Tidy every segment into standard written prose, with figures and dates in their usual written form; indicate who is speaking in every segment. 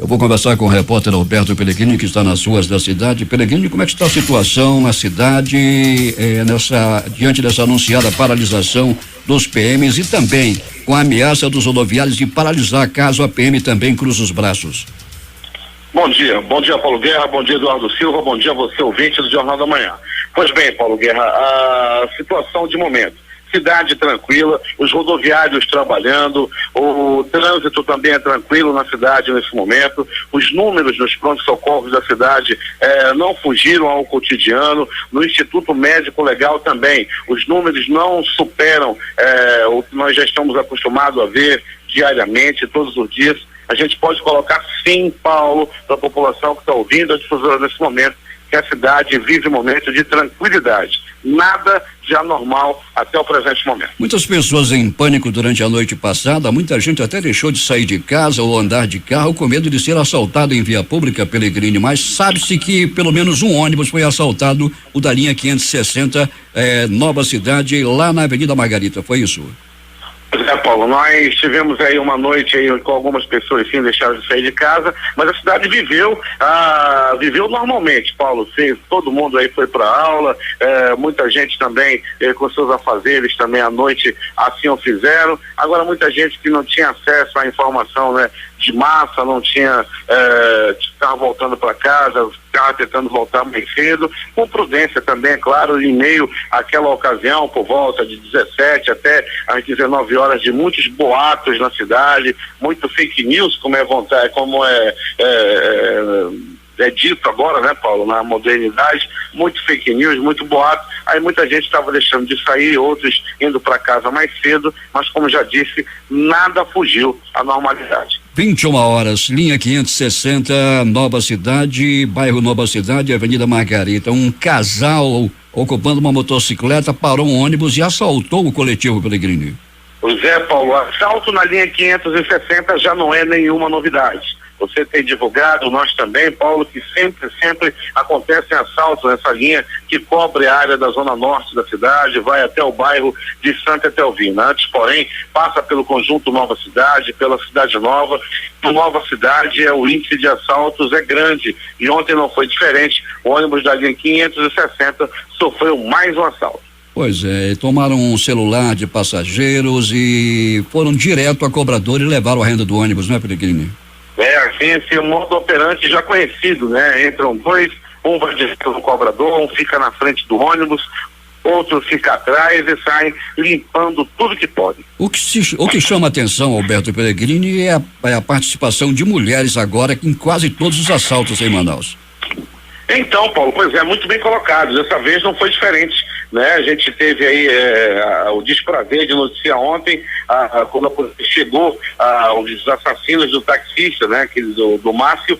Speaker 1: Eu vou conversar com o repórter Alberto Pellegrini, que está nas ruas da cidade. Pellegrini, como é que está a situação na cidade diante dessa anunciada paralisação dos PMs e também com a ameaça dos rodoviários de paralisar caso a PM também cruze os braços?
Speaker 2: Bom dia Paulo Guerra, bom dia Eduardo Silva, bom dia você ouvinte do Jornal da Manhã. Pois bem, Paulo Guerra, a situação de momento, cidade tranquila, os rodoviários trabalhando, o trânsito também é tranquilo na cidade nesse momento, os números nos pronto-socorros da cidade não fugiram ao cotidiano, no Instituto Médico Legal também, os números não superam o que nós já estamos acostumados a ver diariamente, todos os dias. A gente pode colocar sim, Paulo, para a população que está ouvindo nesse momento, que a cidade vive um momento de tranquilidade. Nada de anormal até o presente momento.
Speaker 1: Muitas pessoas em pânico durante a noite passada, muita gente até deixou de sair de casa ou andar de carro com medo de ser assaltado em via pública, Pellegrini, mas sabe-se que pelo menos um ônibus foi assaltado, o da linha 560, Nova Cidade, lá na Avenida Margarita, foi isso?
Speaker 2: Pois é, Paulo, nós tivemos aí uma noite aí com algumas pessoas sim deixaram de sair de casa, mas a cidade viveu normalmente, Paulo, todo mundo aí foi para aula, muita gente também com seus afazeres também à noite assim o fizeram. Agora muita gente que não tinha acesso à informação, né, de massa, não tinha, estava voltando para casa, estava tentando voltar mais cedo, com prudência também, é claro, em meio àquela ocasião, por volta de 17 até às 19 horas, de muitos boatos na cidade, muito fake news, como é dito agora, né, Paulo, na modernidade, muito fake news, muito boato, aí muita gente estava deixando de sair, outros indo para casa mais cedo, mas como já disse, nada fugiu à normalidade.
Speaker 1: 21 horas, linha 560, Nova Cidade, bairro Nova Cidade, Avenida Margarita. Um casal ocupando uma motocicleta parou um ônibus e assaltou o coletivo, Pellegrini.
Speaker 2: Pois é, Paulo, assalto na linha 560 já não é nenhuma novidade. Você tem divulgado, nós também, Paulo, que sempre acontecem assaltos nessa linha que cobre a área da zona norte da cidade, vai até o bairro de Santa Etelvina. Antes, porém, passa pelo conjunto Nova Cidade, pela Cidade Nova. No Nova Cidade, o índice de assaltos é grande e ontem não foi diferente. O ônibus da linha 560 sofreu mais um assalto.
Speaker 1: Pois é, tomaram um celular de passageiros e foram direto a cobrador e levaram a renda do ônibus, não é, Pellegrini?
Speaker 2: Assim, esse modo operante já conhecido, né? Entram dois, um vai direto no cobrador, um fica na frente do ônibus, outro fica atrás e saem limpando tudo que pode.
Speaker 1: O que chama a atenção, Alberto Pellegrini, é a participação de mulheres agora em quase todos os assaltos em Manaus.
Speaker 2: Então, Paulo, pois é, muito bem colocado. Dessa vez não foi diferente, né? A gente teve aí o desprazer de noticiar ontem, quando a polícia chegou, os assassinos do taxista, né? Do Márcio,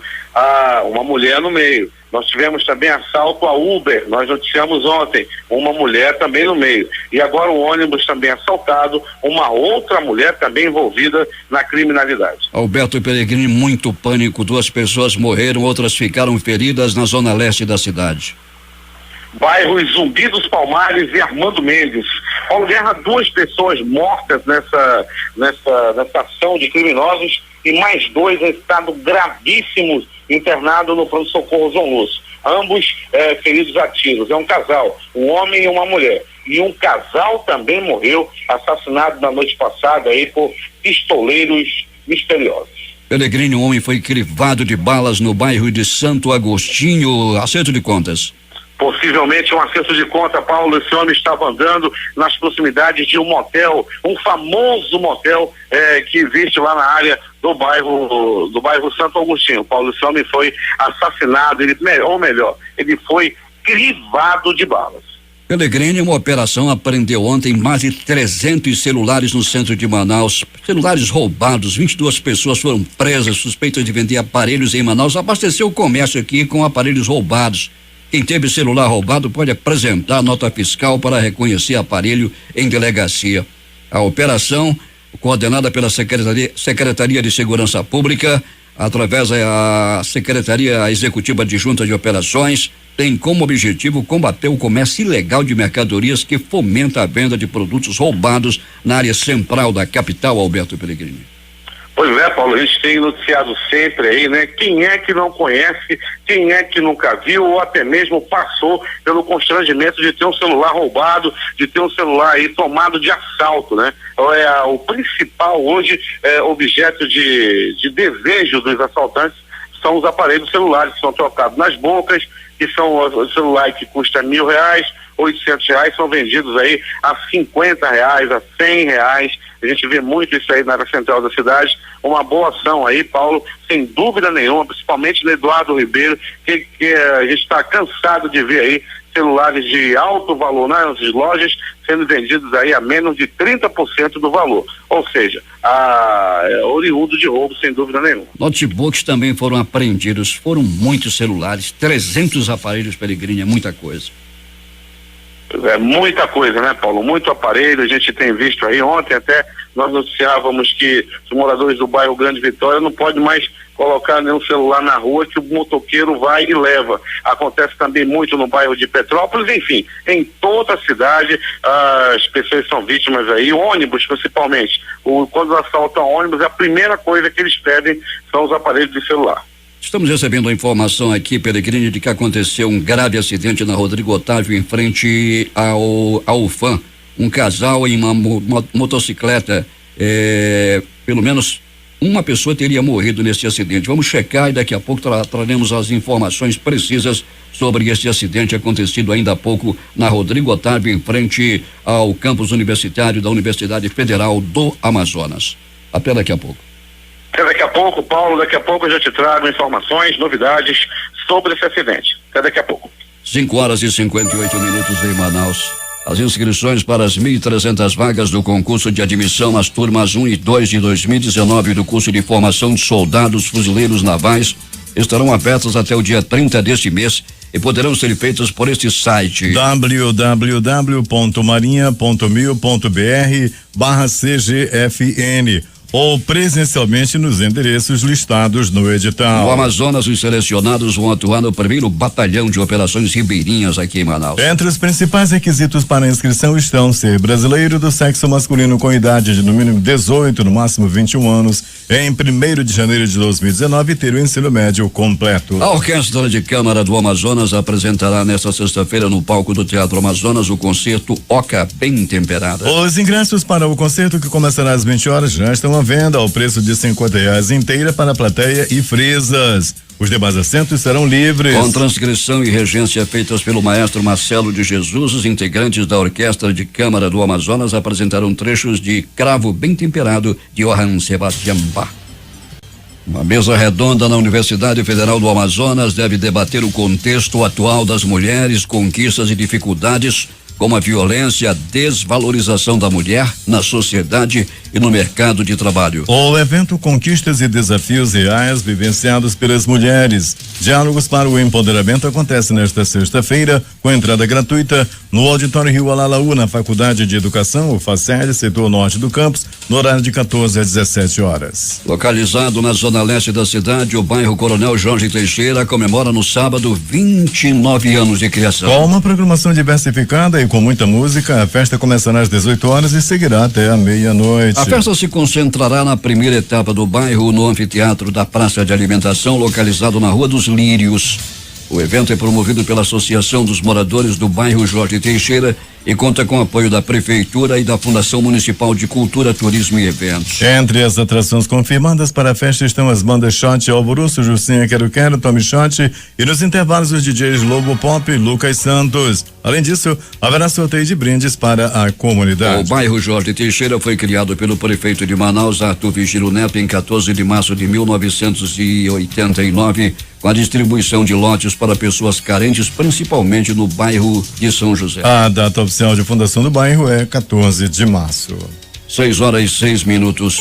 Speaker 2: uma mulher no meio. Nós tivemos também assalto a Uber, nós noticiamos ontem, uma mulher também no meio. E agora um ônibus também assaltado, uma outra mulher também envolvida na criminalidade.
Speaker 1: Alberto Pellegrini, muito pânico, 2 pessoas morreram, outras ficaram feridas na zona leste da cidade.
Speaker 2: Bairros Zumbi dos Palmares e Armando Mendes. Paulo Guerra, 2 pessoas mortas nessa ação de criminosos e mais 2 em estado gravíssimo internado no pronto-socorro João Lúcio. Ambos feridos a tiros. É um casal, um homem e uma mulher. E um casal também morreu, assassinado na noite passada aí por pistoleiros misteriosos.
Speaker 1: Pellegrini, um homem foi crivado de balas no bairro de Santo Agostinho. Acerto de contas.
Speaker 2: Possivelmente um acerto de conta, Paulo. Esse homem estava andando nas proximidades de um motel, um famoso motel que existe lá na área do bairro Santo Agostinho. Paulo, esse homem foi assassinado, ele foi crivado de balas.
Speaker 1: Pellegrini, uma operação apreendeu ontem mais de 300 celulares no centro de Manaus, celulares roubados, 22 pessoas foram presas, suspeitas de vender aparelhos em Manaus, abasteceu o comércio aqui com aparelhos roubados. Quem teve celular roubado pode apresentar nota fiscal para reconhecer aparelho em delegacia. A operação, coordenada pela Secretaria de Segurança Pública, através da Secretaria Executiva Adjunta de Operações, tem como objetivo combater o comércio ilegal de mercadorias que fomenta a venda de produtos roubados na área central da capital, Alberto Pellegrini.
Speaker 2: Pois é, Paulo, a gente tem noticiado sempre aí, né? Quem é que não conhece, quem é que nunca viu ou até mesmo passou pelo constrangimento de ter um celular roubado, de ter um celular aí tomado de assalto, né? O principal hoje objeto de desejo dos assaltantes são os aparelhos celulares que são trocados nas bocas, que são os celulares que custam R$1.000, R$800, são vendidos aí a R$50, a R$100. A gente vê muito isso aí na área central da cidade. Uma boa ação aí, Paulo, sem dúvida nenhuma, principalmente no Eduardo Ribeiro, que a gente está cansado de ver aí celulares de alto valor nas lojas sendo vendidos aí a menos de 30% do valor. Ou seja, oriundo de roubo, sem dúvida nenhuma.
Speaker 1: Notebooks também foram apreendidos, foram muitos celulares, 300 aparelhos, Peregrini, é muita coisa.
Speaker 2: É muita coisa, né, Paulo? Muito aparelho, a gente tem visto aí. Ontem até nós noticiávamos que os moradores do bairro Grande Vitória não podem mais colocar nenhum celular na rua, que o motoqueiro vai e leva. Acontece também muito no bairro de Petrópolis, enfim, em toda a cidade as pessoas são vítimas aí, ônibus principalmente. Quando assaltam ônibus, a primeira coisa que eles pedem são os aparelhos de celular.
Speaker 1: Estamos recebendo a informação aqui, Peregrini, de que aconteceu um grave acidente na Rodrigo Otávio em frente ao FAM. Um casal em uma motocicleta, pelo menos uma pessoa teria morrido nesse acidente. Vamos checar e daqui a pouco traremos as informações precisas sobre esse acidente acontecido ainda há pouco na Rodrigo Otávio em frente ao campus universitário da Universidade Federal do Amazonas. Até daqui a pouco.
Speaker 2: Até daqui a pouco, Paulo, daqui a pouco eu já te trago informações, novidades sobre esse acidente. Até daqui a pouco.
Speaker 1: 5h58 em Manaus. As inscrições para as 1.300 vagas do concurso de admissão às turmas 1 e 2 de 2019 do curso de formação de soldados fuzileiros navais estarão abertas até o dia 30 deste mês e poderão ser feitas por este site
Speaker 3: www.marinha.mil.br/CGFN ou presencialmente nos endereços listados no edital.
Speaker 1: No Amazonas, os selecionados vão atuar no primeiro batalhão de operações ribeirinhas aqui em Manaus.
Speaker 3: Entre os principais requisitos para a inscrição estão ser brasileiro do sexo masculino com idade de no mínimo 18, no máximo 21 anos, em 1º de janeiro de 2019 ter o ensino médio completo.
Speaker 1: A Orquestra de Câmara do Amazonas apresentará nesta sexta-feira no palco do Teatro Amazonas o concerto Oca Bem Temperada.
Speaker 3: Os ingressos para o concerto, que começará às 20 horas, já estão à venda ao preço de R$50 inteira para a plateia e fresas. Os demais assentos serão livres.
Speaker 1: Com transcrição e regência feitas pelo maestro Marcelo de Jesus, os integrantes da Orquestra de Câmara do Amazonas apresentaram trechos de Cravo Bem Temperado de Johann Sebastian Bach. Uma mesa redonda na Universidade Federal do Amazonas deve debater o contexto atual das mulheres, conquistas e dificuldades, como a violência e a desvalorização da mulher na sociedade e no mercado de trabalho.
Speaker 3: O evento Conquistas e Desafios Reais Vivenciados pelas Mulheres. Diálogos para o Empoderamento acontece nesta sexta-feira, com entrada gratuita no Auditório Rio Alalaú, na Faculdade de Educação, o FACED, setor norte do campus, no horário de 14 às 17 horas.
Speaker 1: Localizado na zona leste da cidade, o bairro Coronel Jorge Teixeira comemora no sábado 29 anos de criação.
Speaker 3: Com uma programação diversificada e com muita música, a festa começará às 18 horas e seguirá até a meia-noite.
Speaker 1: A festa se concentrará na primeira etapa do bairro, no anfiteatro da Praça de Alimentação, localizado na Rua dos Lírios. O evento é promovido pela Associação dos Moradores do Bairro Jorge Teixeira e conta com apoio da Prefeitura e da Fundação Municipal de Cultura, Turismo e Eventos.
Speaker 3: Entre as atrações confirmadas para a festa estão as bandas Shot Alvoroço, Juscinha Quero Quero, Tommy Shot e nos intervalos os DJs Lobo Pop e Lucas Santos. Além disso, haverá sorteio de brindes para a comunidade.
Speaker 1: O bairro Jorge Teixeira foi criado pelo prefeito de Manaus, Arthur Vigílio Neto, em 14 de março de 1989, com a distribuição de lotes para pessoas carentes, principalmente no bairro de São José.
Speaker 3: A data oficial de fundação do bairro é 14 de março.
Speaker 1: 6h06.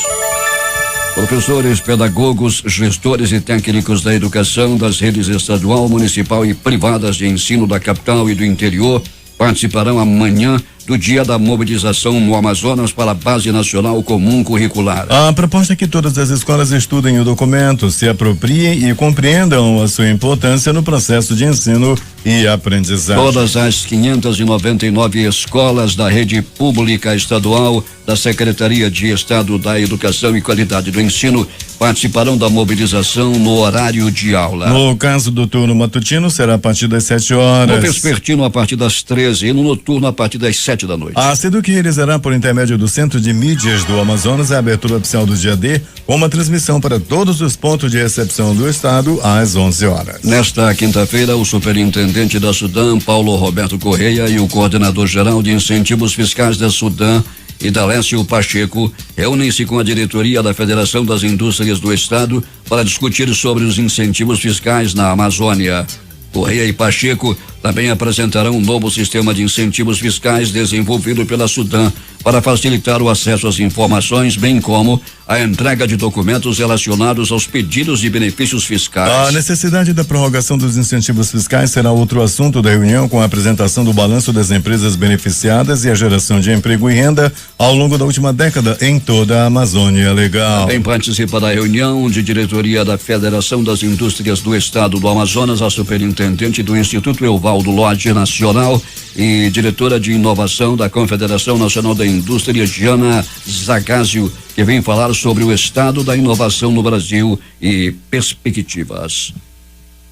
Speaker 1: Professores, pedagogos, gestores e técnicos da educação das redes estadual, municipal e privadas de ensino da capital e do interior participarão amanhã do dia da mobilização no Amazonas para a Base Nacional Comum Curricular.
Speaker 3: A proposta é que todas as escolas estudem o documento, se apropriem e compreendam a sua importância no processo de ensino e aprendizagem.
Speaker 1: Todas as 599 escolas da rede pública estadual da Secretaria de Estado da Educação e Qualidade do Ensino participarão da mobilização no horário de aula.
Speaker 3: No caso do turno matutino, será a partir das 7 horas.
Speaker 1: No vespertino, a partir das 13 e no noturno, a partir das 7 da noite.
Speaker 3: A SEDUC realizará, por intermédio do Centro de Mídias do Amazonas, a abertura oficial do dia D, com uma transmissão para todos os pontos de recepção do estado às 11 horas.
Speaker 1: Nesta quinta-feira, o superintendente da Sudam, Paulo Roberto Correia, e o coordenador-geral de incentivos fiscais da Sudam, Idalécio Pacheco, reúnem-se com a diretoria da Federação das Indústrias do Estado para discutir sobre os incentivos fiscais na Amazônia. Correia e Pacheco também apresentarão um novo sistema de incentivos fiscais desenvolvido pela Sudam para facilitar o acesso às informações, bem como a entrega de documentos relacionados aos pedidos de benefícios fiscais.
Speaker 3: A necessidade da prorrogação dos incentivos fiscais será outro assunto da reunião, com a apresentação do balanço das empresas beneficiadas e a geração de emprego e renda ao longo da última década em toda a Amazônia Legal.
Speaker 1: Também participa da reunião de diretoria da Federação das Indústrias do Estado do Amazonas, a superintendente do Instituto Evaldo Lodge Nacional e diretora de inovação da Confederação Nacional da Indústria, Diana Zagazio, que vem falar sobre o estado da inovação no Brasil e perspectivas.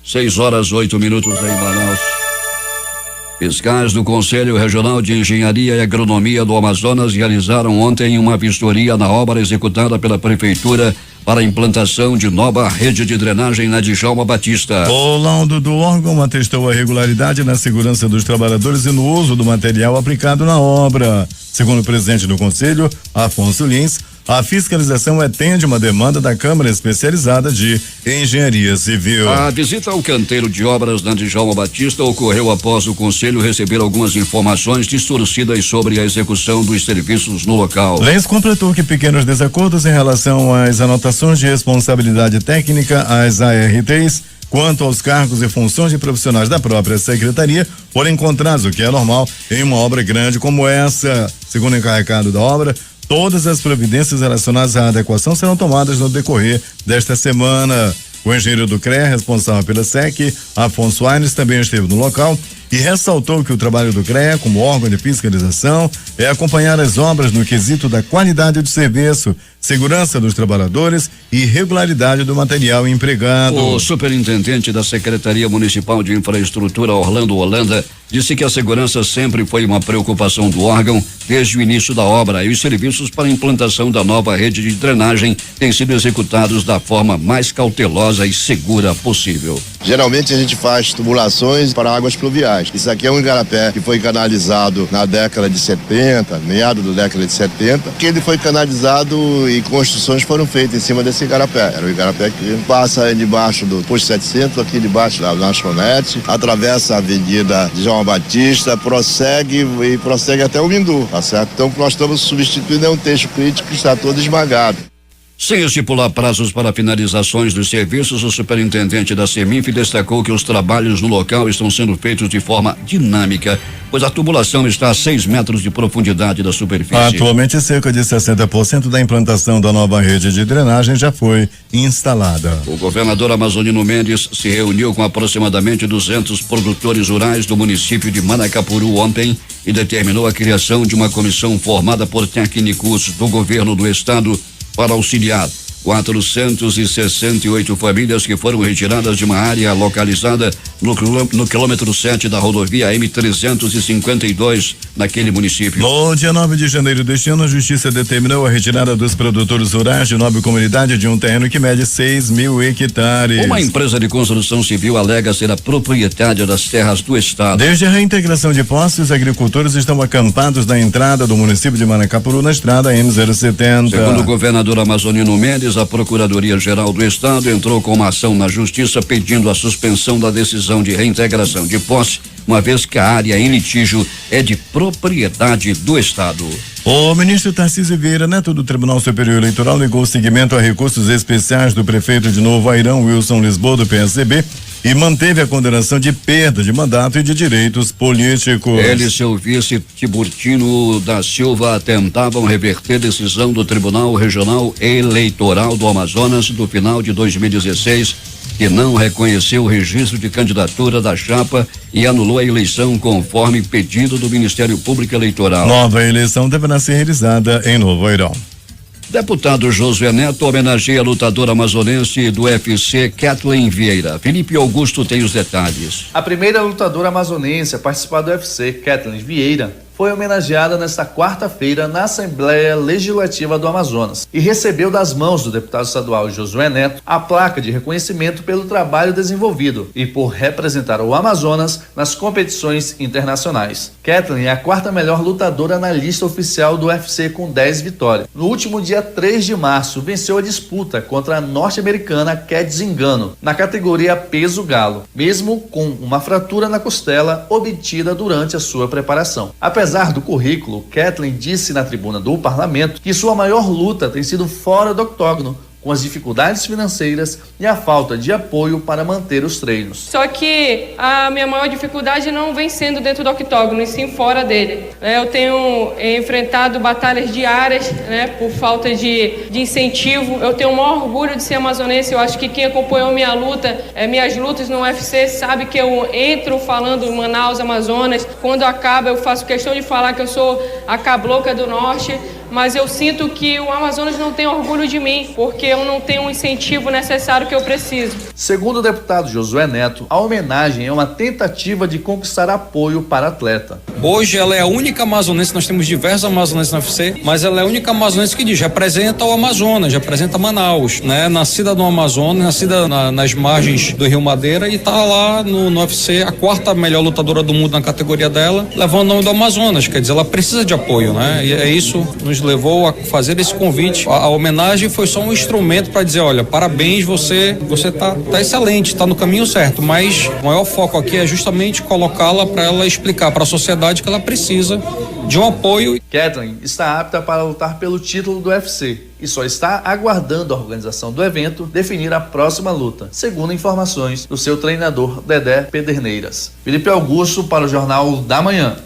Speaker 1: 6:08 em Manaus. Fiscais do Conselho Regional de Engenharia e Agronomia do Amazonas realizaram ontem uma vistoria na obra executada pela Prefeitura para a implantação de nova rede de drenagem na Djalma Batista.
Speaker 3: O laudo do órgão atestou a regularidade na segurança dos trabalhadores e no uso do material aplicado na obra. Segundo o presidente do Conselho, Afonso Lins, a fiscalização atende uma demanda da Câmara Especializada de Engenharia Civil.
Speaker 1: A visita ao canteiro de obras na Djalma Batista ocorreu após o Conselho receber algumas informações distorcidas sobre a execução dos serviços no local.
Speaker 3: Lens completou que pequenos desacordos em relação às anotações de responsabilidade técnica, as ARTs, quanto aos cargos e funções de profissionais da própria secretaria, foram encontrados, o que é normal em uma obra grande como essa. Segundo o encarregado da obra, todas as providências relacionadas à adequação serão tomadas no decorrer desta semana. O engenheiro do CREA, responsável pela SEC, Afonso Aires, também esteve no local e ressaltou que o trabalho do CREA, como órgão de fiscalização, é acompanhar as obras no quesito da qualidade do serviço, segurança dos trabalhadores e regularidade do material empregado.
Speaker 1: O superintendente da Secretaria Municipal de Infraestrutura, Orlando Holanda, disse que a segurança sempre foi uma preocupação do órgão desde o início da obra e os serviços para a implantação da nova rede de drenagem têm sido executados da forma mais cautelosa e segura possível.
Speaker 4: Geralmente a gente faz tubulações para águas pluviais. Isso aqui é um igarapé que foi canalizado na década de 70, meado da década de 70, que ele foi canalizado e construções foram feitas em cima desse igarapé. Era o igarapé que passa debaixo do posto 700, aqui debaixo da lanchonete, atravessa a avenida Djalma Batista, prossegue até o Mindu, tá certo? Então nós estamos substituindo um trecho crítico que está todo esmagado.
Speaker 1: Sem estipular prazos para finalizações dos serviços, o superintendente da CEMINF destacou que os trabalhos no local estão sendo feitos de forma dinâmica, pois a tubulação está a 6 metros de profundidade da superfície.
Speaker 3: Atualmente, cerca de 60% da implantação da nova rede de drenagem já foi instalada.
Speaker 1: O governador Amazonino Mendes se reuniu com aproximadamente 200 produtores rurais do município de Manacapuru ontem e determinou a criação de uma comissão formada por técnicos do governo do estado para auxiliar 468 famílias que foram retiradas de uma área localizada no quilômetro 7 da rodovia M352 naquele município.
Speaker 3: No dia 9 de janeiro deste ano, a Justiça determinou a retirada dos produtores rurais de Nova Comunidade de um terreno que mede 6.000 hectares.
Speaker 1: Uma empresa de construção civil alega ser a proprietária das terras do estado.
Speaker 3: Desde a reintegração de posse, os agricultores estão acampados na entrada do município de Manacapuru na estrada M070.
Speaker 1: Segundo o governador Amazonino Mendes, a Procuradoria-Geral do Estado entrou com uma ação na Justiça pedindo a suspensão da decisão de reintegração de posse, uma vez que a área em litígio é de propriedade do Estado.
Speaker 3: O ministro Tarcísio Vieira Neto do Tribunal Superior Eleitoral negou seguimento a recursos especiais do prefeito de Novo Airão, Wilson Lisboa, do PSDB, e manteve a condenação de perda de mandato e de direitos políticos.
Speaker 1: Ele e seu vice Tiburtino da Silva tentavam reverter decisão do Tribunal Regional Eleitoral do Amazonas do final de 2016, que não reconheceu o registro de candidatura da chapa e anulou a eleição conforme pedido do Ministério Público Eleitoral.
Speaker 3: Nova eleição deverá ser realizada em Novo Airão.
Speaker 1: Deputado Josué Neto homenageia a lutadora amazonense do UFC, Kathleen Vieira. Felipe Augusto tem os detalhes.
Speaker 5: A primeira lutadora amazonense a participar do UFC, Kathleen Vieira, foi homenageada nesta quarta-feira na Assembleia Legislativa do Amazonas e recebeu das mãos do deputado estadual Josué Neto a placa de reconhecimento pelo trabalho desenvolvido e por representar o Amazonas nas competições internacionais. Kathleen é a quarta melhor lutadora na lista oficial do UFC com 10 vitórias. No último dia 3 de março, venceu a disputa contra a norte-americana Cat Zingano na categoria peso galo, mesmo com uma fratura na costela obtida durante a sua preparação. Apesar do currículo, Kathleen disse na tribuna do parlamento que sua maior luta tem sido fora do octógono, com as dificuldades financeiras e a falta de apoio para manter os treinos.
Speaker 6: Só que a minha maior dificuldade não vem sendo dentro do octógono, e sim fora dele. Eu tenho enfrentado batalhas diárias, por falta de incentivo. Eu tenho o maior orgulho de ser amazonense. Eu acho que quem acompanhou minhas lutas no UFC, sabe que eu entro falando Manaus, Amazonas. Quando acaba, eu faço questão de falar que eu sou a cabocla do norte. Mas eu sinto que o Amazonas não tem orgulho de mim, porque eu não tenho o incentivo necessário que eu preciso.
Speaker 5: Segundo o deputado Josué Neto, a homenagem é uma tentativa de conquistar apoio para a atleta.
Speaker 7: Hoje ela é a única amazonense, nós temos diversos amazonenses na UFC, mas ela é a única amazonense que diz, representa o Amazonas, representa Manaus, nascida no Amazonas, nascida nas margens do Rio Madeira, e está lá no UFC, a quarta melhor lutadora do mundo na categoria dela, levando o nome do Amazonas, quer dizer, ela precisa de apoio, E é isso nos levou a fazer esse convite. A homenagem foi só um instrumento para dizer, olha, parabéns, você tá excelente, tá no caminho certo, mas o maior foco aqui é justamente colocá-la para ela explicar para a sociedade que ela precisa de um apoio.
Speaker 5: Kathleen está apta para lutar pelo título do UFC e só está aguardando a organização do evento definir a próxima luta, segundo informações do seu treinador Dedé Pederneiras. Felipe Augusto para o Jornal da Manhã.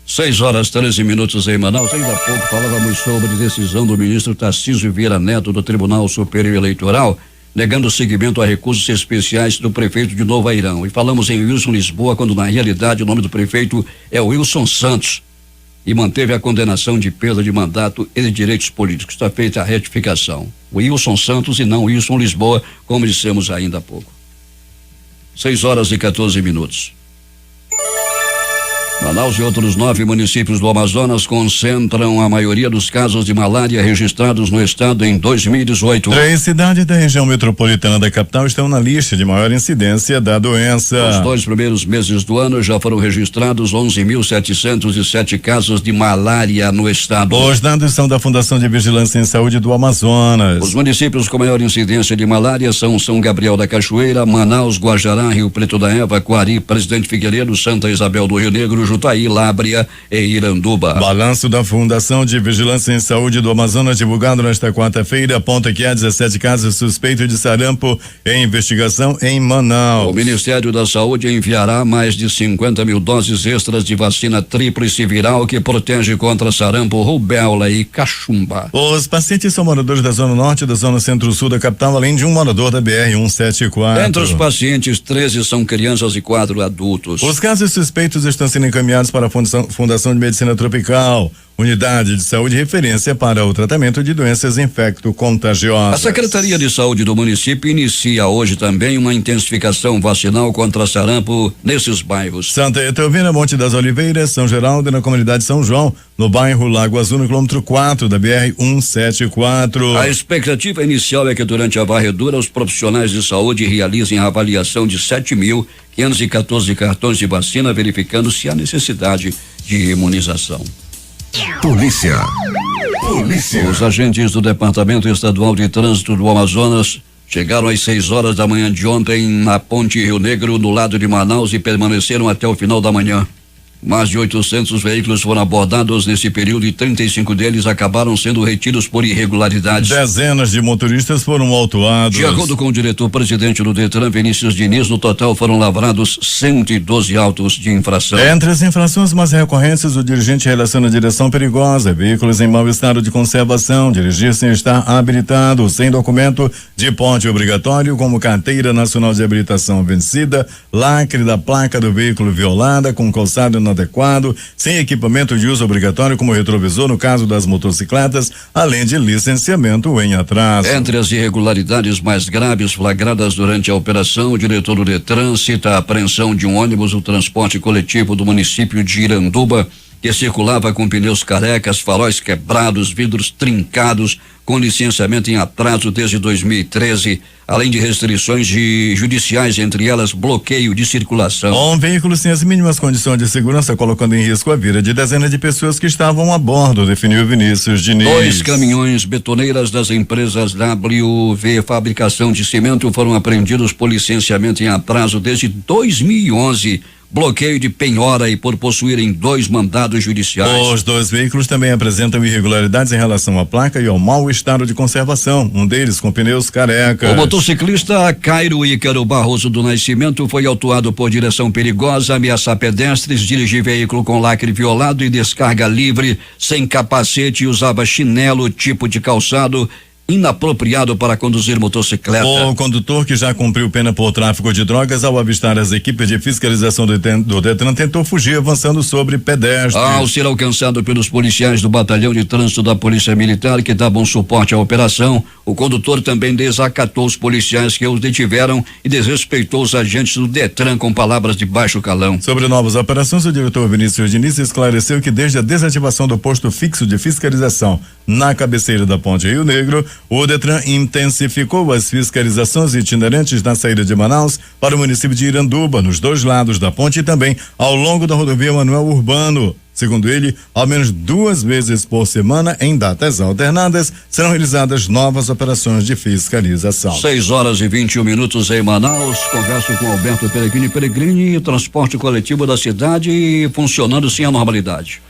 Speaker 1: 6h13 em Manaus. Ainda há pouco falávamos sobre decisão do ministro Tarcísio Vieira Neto do Tribunal Superior Eleitoral, negando seguimento a recursos especiais do prefeito de Novo Airão. E falamos em Wilson Lisboa, quando na realidade o nome do prefeito é Wilson Santos, e manteve a condenação de perda de mandato e de direitos políticos. Está feita a retificação. Wilson Santos e não Wilson Lisboa, como dissemos ainda há pouco. 6h14. Manaus e outros 9 municípios do Amazonas concentram a maioria dos casos de malária registrados no estado em 2018.
Speaker 3: 3 cidades da região metropolitana da capital estão na lista de maior incidência da doença.
Speaker 1: Nos 2 primeiros meses do ano já foram registrados 11.707 casos de malária no estado.
Speaker 3: Os dados são da Fundação de Vigilância em Saúde do Amazonas.
Speaker 1: Os municípios com maior incidência de malária são São Gabriel da Cachoeira, Manaus, Guajará, Rio Preto da Eva, Coari, Presidente Figueiredo, Santa Isabel do Rio Negro, Jutaí, Lábrea e Iranduba.
Speaker 3: Balanço da Fundação de Vigilância em Saúde do Amazonas, divulgado nesta quarta-feira, aponta que há 17 casos suspeitos de sarampo em investigação em Manaus.
Speaker 1: O Ministério da Saúde enviará mais de 50 mil doses extras de vacina tríplice viral que protege contra sarampo, rubéola e cachumba.
Speaker 3: Os pacientes são moradores da Zona Norte e da Zona Centro-Sul da capital, além de um morador da BR-174.
Speaker 1: Entre os pacientes, 13 são crianças e 4 adultos.
Speaker 3: Os casos suspeitos estão sendo encaminhados para a Fundação de Medicina Tropical, unidade de saúde referência para o tratamento de doenças infecto-contagiosas.
Speaker 1: A Secretaria de Saúde do município inicia hoje também uma intensificação vacinal contra sarampo nesses bairros.
Speaker 3: Santa Etelvina, Monte das Oliveiras, São Geraldo e na comunidade São João, no bairro Lago Azul, no quilômetro 4 da BR-174.
Speaker 1: A expectativa inicial é que durante a varredura os profissionais de saúde realizem a avaliação de 7.514 cartões de vacina, verificando se há necessidade de imunização.
Speaker 8: Polícia.
Speaker 1: Os agentes do Departamento Estadual de Trânsito do Amazonas chegaram às 6h da manhã de ontem na Ponte Rio Negro, no lado de Manaus, e permaneceram até o final da manhã. Mais de 800 veículos foram abordados nesse período e 35 deles acabaram sendo retidos por irregularidades.
Speaker 3: Dezenas de motoristas foram autuados.
Speaker 1: De acordo com o diretor-presidente do Detran, Vinícius Diniz, no total foram lavrados 112 autos de infração.
Speaker 3: Entre as infrações mais recorrentes, o dirigente relaciona direção perigosa, veículos em mau estado de conservação, dirigir sem estar habilitado, sem documento de porte obrigatório, como carteira nacional de habilitação vencida, lacre da placa do veículo violada, com calçado inadequado, sem equipamento de uso obrigatório, como retrovisor no caso das motocicletas, além de licenciamento em atraso.
Speaker 1: Entre as irregularidades mais graves flagradas durante a operação, o diretor do Detran cita a apreensão de um ônibus do transporte coletivo do município de Iranduba, que circulava com pneus carecas, faróis quebrados, vidros trincados, com licenciamento em atraso desde 2013, além de restrições judiciais, entre elas bloqueio de circulação.
Speaker 3: Um veículo sem as mínimas condições de segurança, colocando em risco a vida de dezenas de pessoas que estavam a bordo, definiu Vinícius Diniz.
Speaker 1: 2 caminhões betoneiras das empresas WV Fabricação de Cimento foram apreendidos por licenciamento em atraso desde 2011. Bloqueio de penhora e por possuírem 2 mandados judiciais.
Speaker 3: Os 2 veículos também apresentam irregularidades em relação à placa e ao mau estado de conservação, um deles com pneus carecas.
Speaker 1: O motociclista Cairo Ícaro Barroso do Nascimento foi autuado por direção perigosa, ameaçar pedestres, dirigir veículo com lacre violado e descarga livre, sem capacete e usava chinelo, tipo de calçado inapropriado para conduzir motocicleta.
Speaker 3: O condutor, que já cumpriu pena por tráfico de drogas, ao avistar as equipes de fiscalização do Detran, tentou fugir avançando sobre pedestres.
Speaker 1: Ao ser alcançado pelos policiais do Batalhão de Trânsito da Polícia Militar, que davam suporte à operação, o condutor também desacatou os policiais que os detiveram e desrespeitou os agentes do Detran com palavras de baixo calão.
Speaker 3: Sobre novas operações, o diretor Vinícius Diniz esclareceu que desde a desativação do posto fixo de fiscalização na cabeceira da Ponte Rio Negro, o Detran intensificou as fiscalizações itinerantes na saída de Manaus para o município de Iranduba, nos 2 lados da ponte e também ao longo da rodovia Manuel Urbano. Segundo ele, ao menos 2 vezes por semana, em datas alternadas, serão realizadas novas operações de fiscalização.
Speaker 1: 6h21 em Manaus. Converso com Alberto Peregrini, o transporte coletivo da cidade funcionando sem a normalidade.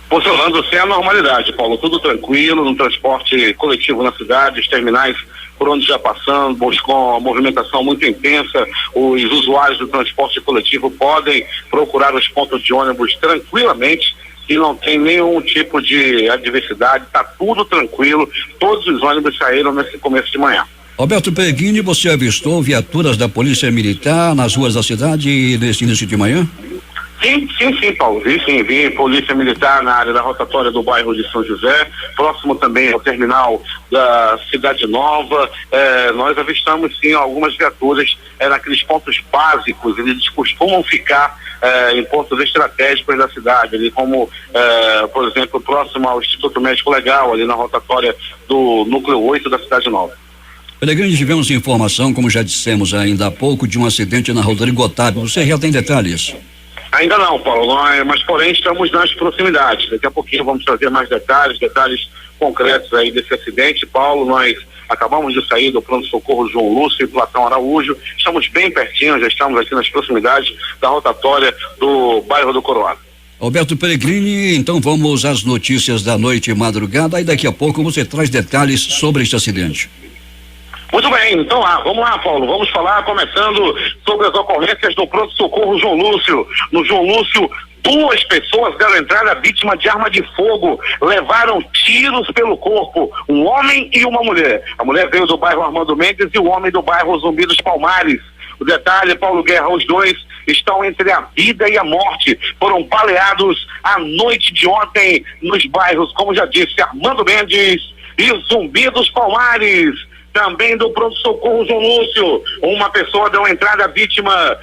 Speaker 2: Funcionando sem a normalidade, Paulo, tudo tranquilo, no transporte coletivo na cidade, os terminais por onde já passamos, com a movimentação muito intensa, os usuários do transporte coletivo podem procurar os pontos de ônibus tranquilamente e não tem nenhum tipo de adversidade, está tudo tranquilo, todos os ônibus saíram nesse começo de manhã.
Speaker 1: Alberto Peregrini, você avistou viaturas da Polícia Militar nas ruas da cidade nesse início de manhã?
Speaker 2: Sim, Paulo. Vi Polícia Militar na área da rotatória do bairro de São José, próximo também ao terminal da Cidade Nova. Nós avistamos sim algumas viaturas naqueles pontos básicos. Eles costumam ficar em pontos estratégicos da cidade, ali como, por exemplo, próximo ao Instituto Médico Legal, ali na rotatória do Núcleo 8 da Cidade Nova.
Speaker 1: Peregrini, tivemos informação, como já dissemos ainda há pouco, de um acidente na Rodrigo Otávio. Você já tem detalhes?
Speaker 2: Ainda não, Paulo, mas porém estamos nas proximidades. Daqui a pouquinho vamos trazer mais detalhes concretos aí desse acidente. Paulo, nós acabamos de sair do pronto-socorro João Lúcio e Platão Araújo. Estamos bem pertinho, já estamos aqui nas proximidades da rotatória do bairro do Coroado.
Speaker 1: Alberto Peregrini, então vamos às notícias da noite e madrugada, e daqui a pouco você traz detalhes sobre este acidente.
Speaker 2: Muito bem, então vamos lá, Paulo, vamos falar começando sobre as ocorrências do pronto-socorro João Lúcio. No João Lúcio, 2 pessoas deram entrada vítima de arma de fogo, levaram tiros pelo corpo, um homem e uma mulher. A mulher veio do bairro Armando Mendes e o homem do bairro Zumbi dos Palmares. O detalhe, Paulo Guerra, os 2 estão entre a vida e a morte. Foram baleados à noite de ontem nos bairros, como já disse, Armando Mendes e Zumbi dos Palmares. Também do pronto-socorro João Lúcio, uma pessoa deu entrada vítima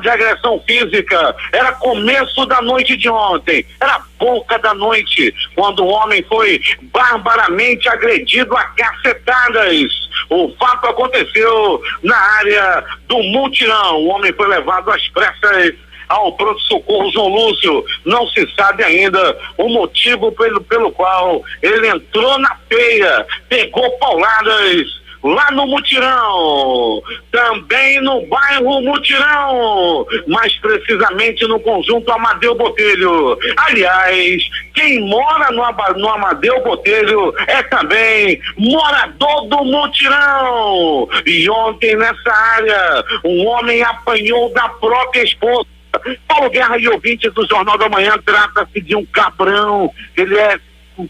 Speaker 2: de agressão física. Era começo da noite de ontem, era pouca da noite, quando o homem foi barbaramente agredido a cacetadas. O fato aconteceu na área do Mutirão. O homem foi levado às pressas ao pronto-socorro João Lúcio. Não se sabe ainda o motivo pelo qual ele entrou na peia, pegou pauladas lá no Mutirão, também no bairro Mutirão, mais precisamente no conjunto Amadeu Botelho. Aliás, quem mora no Amadeu Botelho é também morador do Mutirão. E ontem nessa área, um homem apanhou da própria esposa. Paulo Guerra e ouvintes do Jornal da Manhã, trata-se de um cabrão. Ele é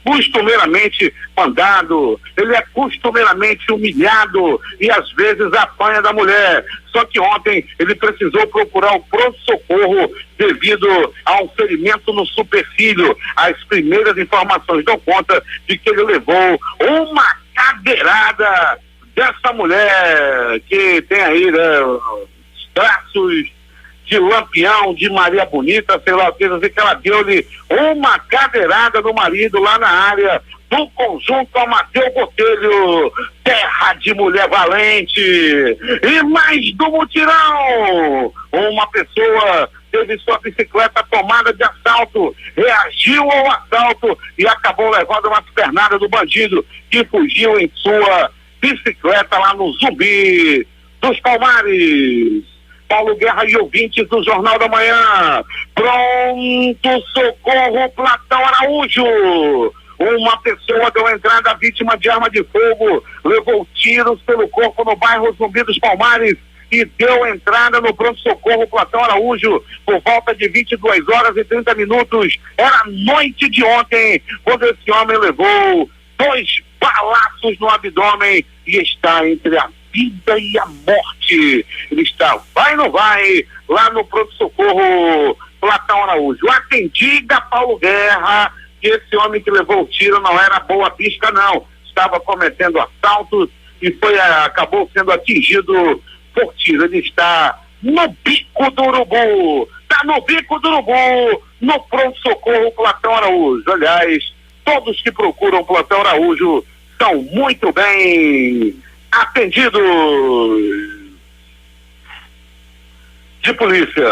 Speaker 2: costumeiramente mandado, ele é costumeiramente humilhado e às vezes apanha da mulher. Só que ontem ele precisou procurar o pronto-socorro devido a um ferimento no supercílio. As primeiras informações dão conta de que ele levou uma cadeirada dessa mulher que tem aí, né, traços de Lampião, de Maria Bonita, sei lá o que ela deu-lhe uma cadeirada no marido lá na área do conjunto Amadeu Botelho, terra de mulher valente. E mais do Mutirão, uma pessoa teve sua bicicleta tomada de assalto, reagiu ao assalto e acabou levando uma pernada do bandido que fugiu em sua bicicleta lá no Zumbi dos Palmares. Paulo Guerra e ouvintes do Jornal da Manhã, pronto socorro Platão Araújo. Uma pessoa deu entrada vítima de arma de fogo, levou tiros pelo corpo no bairro Zumbi dos Palmares e deu entrada no pronto-socorro Platão Araújo por volta de 22 horas e 30 minutos. Era a noite de ontem, quando esse homem levou 2 balaços no abdômen e está entre a vida e a morte. Ele está, vai ou não vai, lá no pronto-socorro Platão Araújo. Atendida Paulo Guerra, que esse homem que levou o tiro não era boa pista, não. Estava cometendo assaltos e acabou sendo atingido por tiro. Ele está no Bico do Urubu. Está no Bico do Urubu, no pronto-socorro Platão Araújo. Aliás, todos que procuram Platão Araújo são muito bem atendidos. De polícia.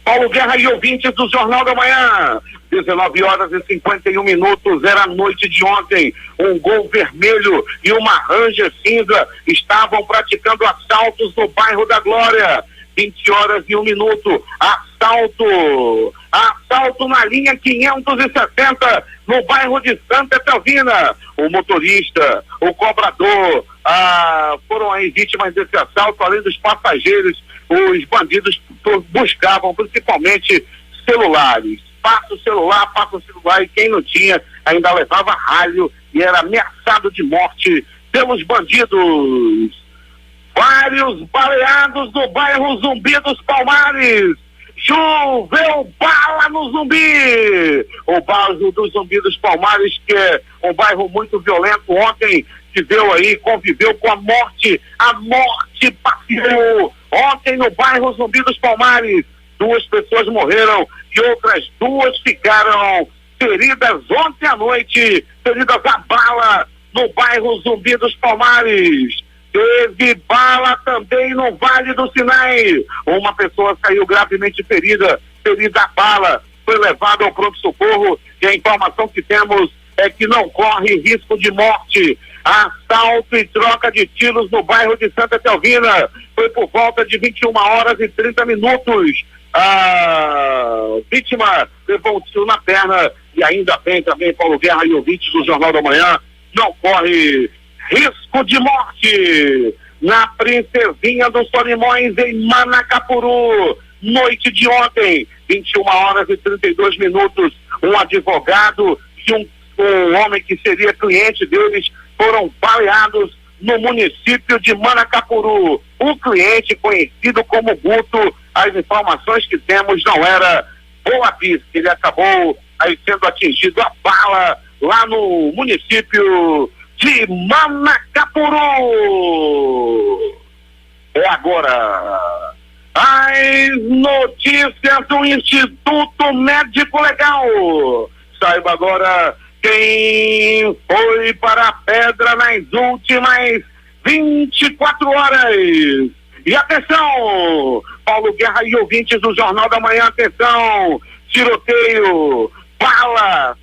Speaker 2: Paulo Guerra e ouvintes do Jornal da Manhã. 19 horas e 51 minutos, era a noite de ontem. Um Gol vermelho e uma Ranger cinza estavam praticando assaltos no bairro da Glória. 20 horas e 1 minuto, assalto na linha 560 no bairro de Santa Etelvina. O motorista, o cobrador, foram aí vítimas desse assalto, além dos passageiros. Os bandidos buscavam principalmente celulares. Passa o celular, e quem não tinha ainda levava ralho e era ameaçado de morte pelos bandidos. Vários baleados no bairro Zumbi dos Palmares. Choveu bala no Zumbi. O bairro do Zumbi dos Palmares, que é um bairro muito violento, ontem conviveu com a morte. A morte passeou ontem no bairro Zumbi dos Palmares. 2 pessoas morreram e outras 2 ficaram feridas ontem à noite, feridas a bala no bairro Zumbi dos Palmares. Teve bala também no Vale do Sinai. Uma pessoa saiu gravemente ferida a bala, foi levada ao pronto-socorro e a informação que temos é que não corre risco de morte. Assalto e troca de tiros no bairro de Santa Etelvina. Foi por volta de 21 horas e 30 minutos. A vítima levou um tiro na perna e ainda bem também, Paulo Guerra e ouvintes do Jornal da Manhã, não corre risco de morte. Na Princesinha dos Solimões, em Manacapuru, noite de ontem, 21 horas e 32 minutos, um advogado e um homem que seria cliente deles foram baleados no município de Manacapuru. O cliente, conhecido como Guto, as informações que temos não era boa pista. Ele acabou aí sendo atingido a bala lá no município de Manacapuru. É agora as notícias do Instituto Médico Legal. Saiba agora quem foi para a pedra nas últimas 24 horas. E atenção, Paulo Guerra e ouvintes do Jornal da Manhã, atenção, tiroteio, bala,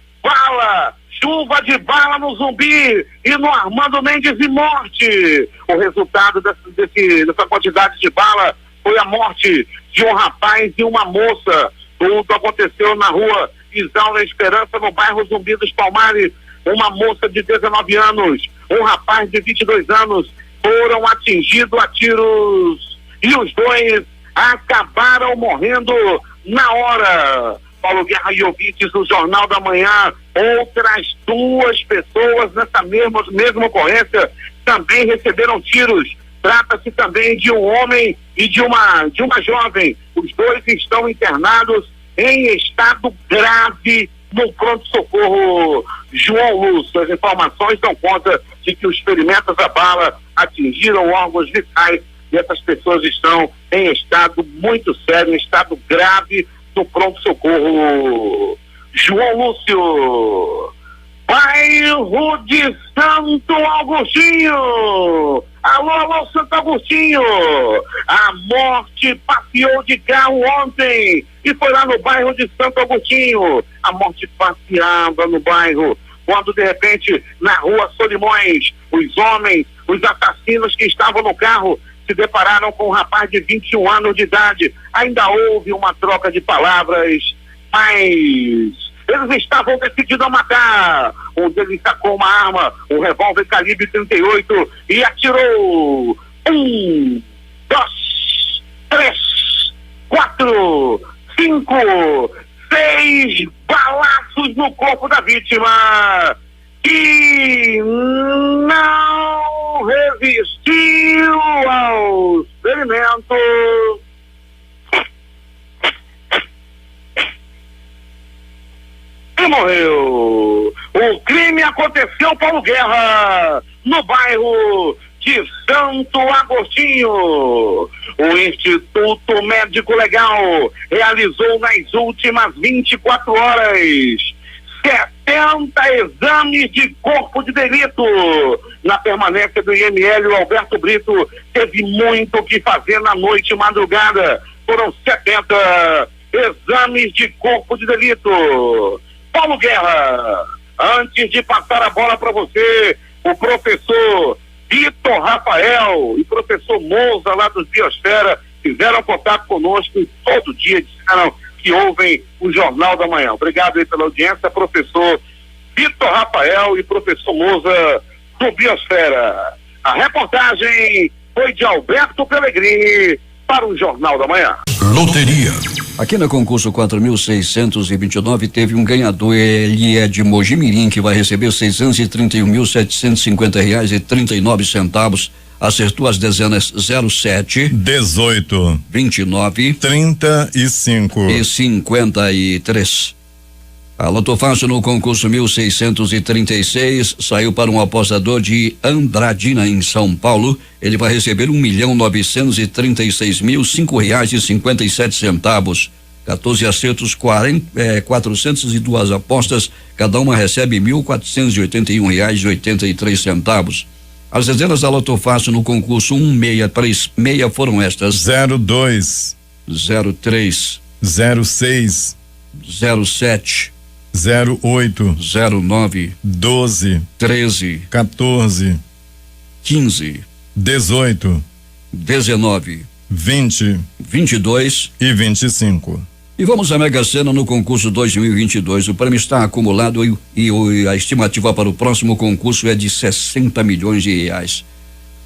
Speaker 2: chuva de bala no Zumbi e no Armando Mendes e morte. O resultado dessa quantidade de bala foi a morte de um rapaz e uma moça. Tudo aconteceu na rua Isaura Esperança, no bairro Zumbi dos Palmares. Uma moça de 19 anos, um rapaz de 22 anos foram atingidos a tiros e os dois acabaram morrendo na hora. Paulo Guerra e ouvintes do Jornal da Manhã, outras 2 pessoas nessa mesma ocorrência também receberam tiros. Trata-se também de um homem e de uma jovem. Os dois estão internados em estado grave no pronto-socorro João Lúcio. As informações dão conta de que os ferimentos da bala atingiram órgãos vitais e essas pessoas estão em estado muito sério, em estado grave no pronto-socorro João Lúcio. Bairro de Santo Agostinho. Alô, Santo Agostinho. A morte passeou de carro ontem e foi lá no bairro de Santo Agostinho. A morte passeava no bairro quando de repente na rua Solimões, os homens, os assassinos que estavam no carro se depararam com um rapaz de 21 anos de idade. Ainda houve uma troca de palavras, mas eles estavam decididos a matar. Um deles sacou uma arma, um revólver calibre 38 e atirou 1, 2, 3, 4, 5, 6 balaços no corpo da vítima, que não resistiu aos ferimentos e morreu. O crime aconteceu, Paulo Guerra, no bairro de Santo Agostinho. O Instituto Médico Legal realizou nas últimas 24 horas 70 exames de corpo de delito. Na permanência do IML, o Alberto Brito teve muito o que fazer na noite e madrugada. Foram 70 exames de corpo de delito. Paulo Guerra, antes de passar a bola para você, o professor Vitor Rafael e professor Moza lá dos Biosfera fizeram contato conosco e todo dia disseram que ouvem o Jornal da Manhã. Obrigado aí pela audiência, professor Vitor Rafael e professor Moza do Biosfera. A reportagem foi de Alberto Pellegrini para o Jornal da Manhã.
Speaker 8: Loteria.
Speaker 1: Aqui no concurso 4.629 teve um ganhador, ele é de Mojimirim, que vai receber R$631.750,39. Acertou as dezenas 07,
Speaker 3: 18,
Speaker 1: 29,
Speaker 3: 35
Speaker 1: e 53. A Loto Fácil no concurso 1636 saiu para um apostador de Andradina, em São Paulo. Ele vai receber R$1.936.05,57. 14 acertos, 402 apostas, cada uma recebe R$1.481,83. As dezenas da Loto Fácil no concurso 1636 foram estas:
Speaker 3: 02,
Speaker 1: 03,
Speaker 3: 06,
Speaker 1: 07,
Speaker 3: 08,
Speaker 1: 09,
Speaker 3: 12,
Speaker 1: 13,
Speaker 3: 14,
Speaker 1: 15,
Speaker 3: 18,
Speaker 1: 19,
Speaker 3: 20
Speaker 1: 22
Speaker 3: e 25.
Speaker 1: E vamos à Mega Sena no concurso 2022. O prêmio está acumulado e a estimativa para o próximo concurso é de R$60 milhões.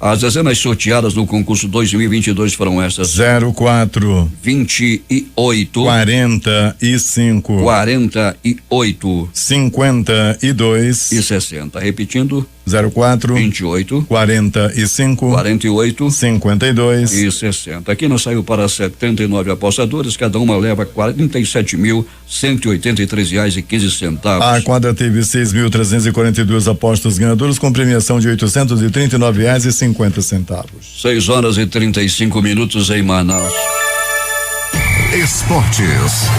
Speaker 1: As dezenas sorteadas no concurso 2022 foram essas:
Speaker 3: 04,
Speaker 1: 28,
Speaker 3: 45,
Speaker 1: 48
Speaker 3: 52
Speaker 1: e 60. Repetindo:
Speaker 3: 04,
Speaker 1: 28,
Speaker 3: 45,
Speaker 1: 48
Speaker 3: 52
Speaker 1: e 60. Aqui nós saiu para 79 apostadores, cada uma leva R$47.183,15.
Speaker 3: A quadra teve 6.342 apostas ganhadoras com premiação de R$839,50.
Speaker 1: 6 horas e 35 minutos em Manaus.
Speaker 8: Esportes.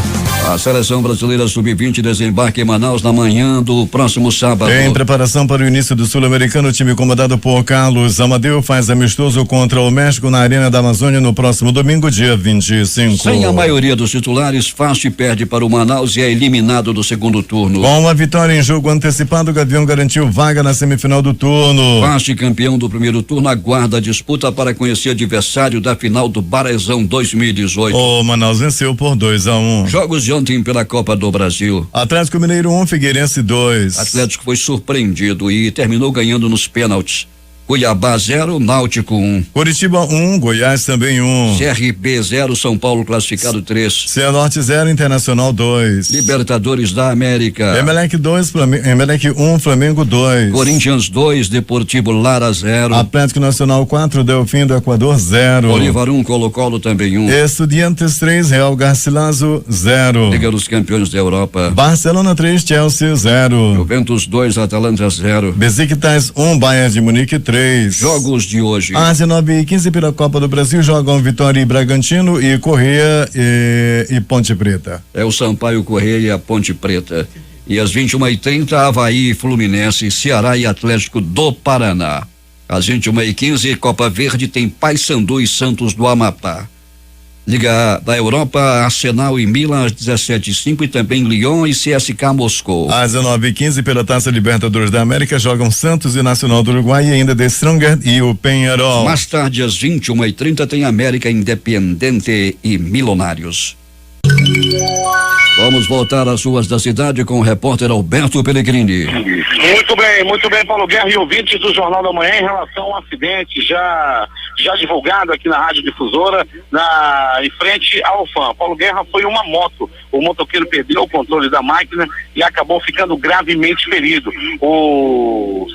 Speaker 1: A seleção brasileira sub-20 desembarca em Manaus na manhã do próximo sábado.
Speaker 3: Em preparação para o início do Sul-Americano, o time comandado por Carlos Amadeu faz amistoso contra o México na Arena da Amazônia no próximo domingo, dia 25.
Speaker 1: Sem a maioria dos titulares, Fast perde para o Manaus e é eliminado do segundo turno.
Speaker 3: Com a vitória em jogo antecipado, o Gavião garantiu vaga na semifinal do turno.
Speaker 1: Fast, campeão do primeiro turno, aguarda a disputa para conhecer adversário da final do Barezão 2018.
Speaker 3: O Manaus venceu por 2-1.
Speaker 1: Jogos de ontem pela Copa do Brasil.
Speaker 3: Atlético Mineiro 1, Figueirense 2.
Speaker 1: Atlético foi surpreendido e terminou ganhando nos pênaltis. Cuiabá 0, Náutico 1.
Speaker 3: Curitiba 1, Goiás também 1.
Speaker 1: CRB 0, São Paulo classificado 3.
Speaker 3: Cianorte 0, Internacional 2.
Speaker 1: Libertadores da América.
Speaker 3: Emelec 2, Emelec 1, Flamengo 2.
Speaker 1: Corinthians 2, Deportivo Lara 0.
Speaker 3: Atlético Nacional 4, Delfim do Equador 0.
Speaker 1: Bolívar 1, Colo-Colo também 1.
Speaker 3: Estudiantes 3, Real Garcilaso 0.
Speaker 1: Liga dos Campeões da Europa.
Speaker 3: Barcelona 3, Chelsea 0.
Speaker 1: Juventus 2, Atalanta 0.
Speaker 3: Besiktas 1, Bayern de Munique 3.
Speaker 1: Jogos de hoje.
Speaker 3: Às 19h15 pela Copa do Brasil jogam Vitória e Bragantino e Correia e Ponte Preta.
Speaker 1: É o Sampaio Correia e a Ponte Preta. E às 21h30, Avaí, Fluminense, Ceará e Atlético do Paraná. Às 21h15, Copa Verde tem Paysandu e Santos do Amapá. Liga da Europa, Arsenal e Milan às 17h05 e também Lyon e CSKA Moscou.
Speaker 3: Às 19h15 pela Taça Libertadores da América jogam Santos e Nacional do Uruguai e ainda The Strongest e o Peñarol.
Speaker 1: Mais tarde, às 21h30, tem América Independente e Milionários. Vamos voltar às ruas da cidade com o repórter Alberto Pellegrini.
Speaker 2: Muito bem, Paulo Guerra e ouvintes do Jornal da Manhã, em relação ao acidente já divulgado aqui na Rádio Difusora, em frente ao FAM. Paulo Guerra, foi uma moto. O motoqueiro perdeu o controle da máquina e acabou ficando gravemente ferido. O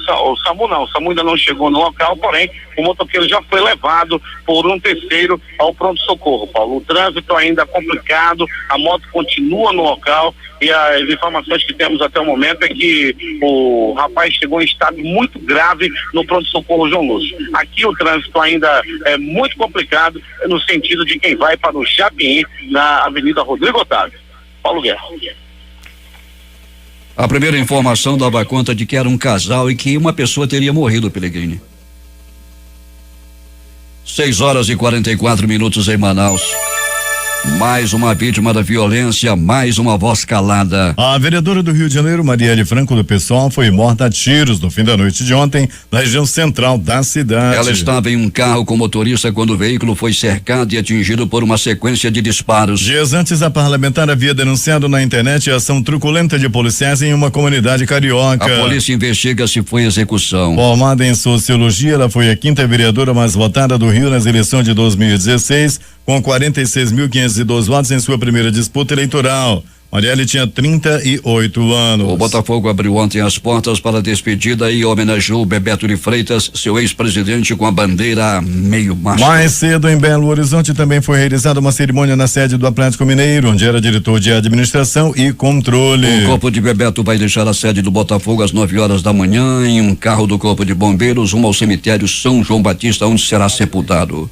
Speaker 2: SAMU ainda não chegou no local, porém o motoqueiro já foi levado por um terceiro ao pronto-socorro, Paulo. O trânsito ainda é complicado, a moto continua no local e as informações que temos até o momento é que o rapaz chegou em estado muito grave no pronto-socorro João Lúcio. Aqui o trânsito ainda é muito complicado no sentido de quem vai para o Japim, na Avenida Rodrigo Otávio. Paulo Guerra.
Speaker 1: A primeira informação dava conta de que era um casal e que uma pessoa teria morrido, Pellegrini. 6h44 em Manaus. Mais uma vítima da violência, mais uma voz calada.
Speaker 3: A vereadora do Rio de Janeiro, Marielle Franco do PSOL, foi morta a tiros no fim da noite de ontem, na região central da cidade.
Speaker 1: Ela estava em um carro com motorista quando o veículo foi cercado e atingido por uma sequência de disparos.
Speaker 3: Dias antes, a parlamentar havia denunciado na internet a ação truculenta de policiais em uma comunidade carioca.
Speaker 1: A polícia investiga se foi execução.
Speaker 3: Formada em sociologia, ela foi a 5ª vereadora mais votada do Rio nas eleições de 2016, com 46.512 votos em sua primeira disputa eleitoral. Marielle tinha 38 anos.
Speaker 1: O Botafogo abriu ontem as portas para a despedida e homenageou Bebeto de Freitas, seu ex-presidente, com a bandeira meio mastro.
Speaker 3: Mais cedo, em Belo Horizonte, também foi realizada uma cerimônia na sede do Atlético Mineiro, onde era diretor de administração e controle.
Speaker 1: O corpo de Bebeto vai deixar a sede do Botafogo às 9h da manhã em um carro do Corpo de Bombeiros rumo ao cemitério São João Batista, onde será sepultado.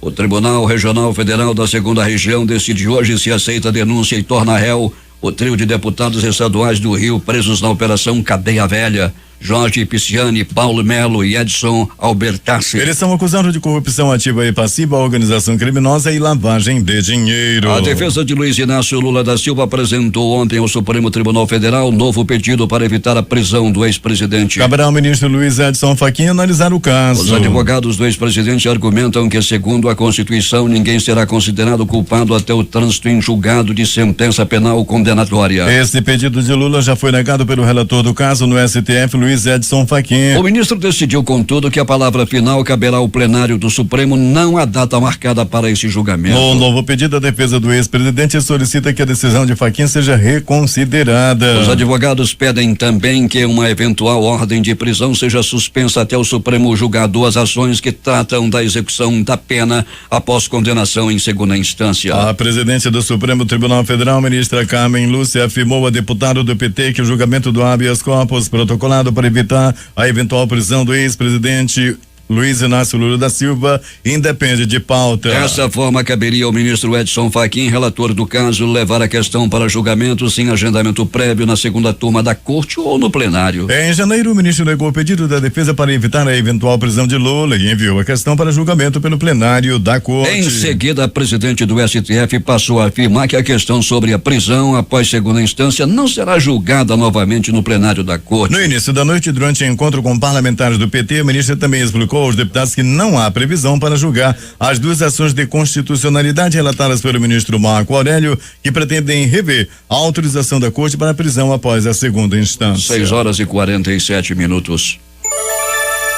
Speaker 1: O Tribunal Regional Federal da 2ª Região decide hoje se aceita a denúncia e torna réu o trio de deputados estaduais do Rio presos na Operação Cadeia Velha. Jorge Pisciani, Paulo Melo e Edson Albertassi.
Speaker 3: Eles são acusados de corrupção ativa e passiva, organização criminosa e lavagem de dinheiro.
Speaker 1: A defesa de Luiz Inácio Lula da Silva apresentou ontem ao Supremo Tribunal Federal novo pedido para evitar a prisão do ex-presidente.
Speaker 3: Caberá ao ministro Luiz Edson Fachin analisar o caso.
Speaker 1: Os advogados do ex-presidente argumentam que, segundo a Constituição, ninguém será considerado culpado até o trânsito em julgado de sentença penal condenatória.
Speaker 3: Esse pedido de Lula já foi negado pelo relator do caso no STF, Luiz Edson Fachin.
Speaker 1: O ministro decidiu, contudo, que a palavra final caberá ao plenário do Supremo, não há data marcada para esse julgamento.
Speaker 3: No novo pedido, a defesa do ex-presidente solicita que a decisão de Fachin seja reconsiderada.
Speaker 1: Os advogados pedem também que uma eventual ordem de prisão seja suspensa até o Supremo julgar 2 ações que tratam da execução da pena após condenação em segunda instância.
Speaker 3: A presidente do Supremo Tribunal Federal, ministra Carmen Lúcia, afirmou a deputado do PT que o julgamento do habeas corpus protocolado para evitar a eventual prisão do ex-presidente Luiz Inácio Lula da Silva independe de pauta.
Speaker 1: Dessa forma, caberia ao ministro Edson Fachin, relator do caso, levar a questão para julgamento sem agendamento prévio na segunda turma da corte ou no plenário.
Speaker 3: Em janeiro, o ministro negou o pedido da defesa para evitar a eventual prisão de Lula e enviou a questão para julgamento pelo plenário da corte.
Speaker 1: Em seguida, a presidente do STF passou a afirmar que a questão sobre a prisão após segunda instância não será julgada novamente no plenário da corte.
Speaker 3: No início da noite, durante encontro com parlamentares do PT, a ministra também explicou aos deputados que não há previsão para julgar as duas ações de constitucionalidade relatadas pelo ministro Marco Aurélio, que pretendem rever a autorização da corte para a prisão após a segunda instância.
Speaker 1: 6:47.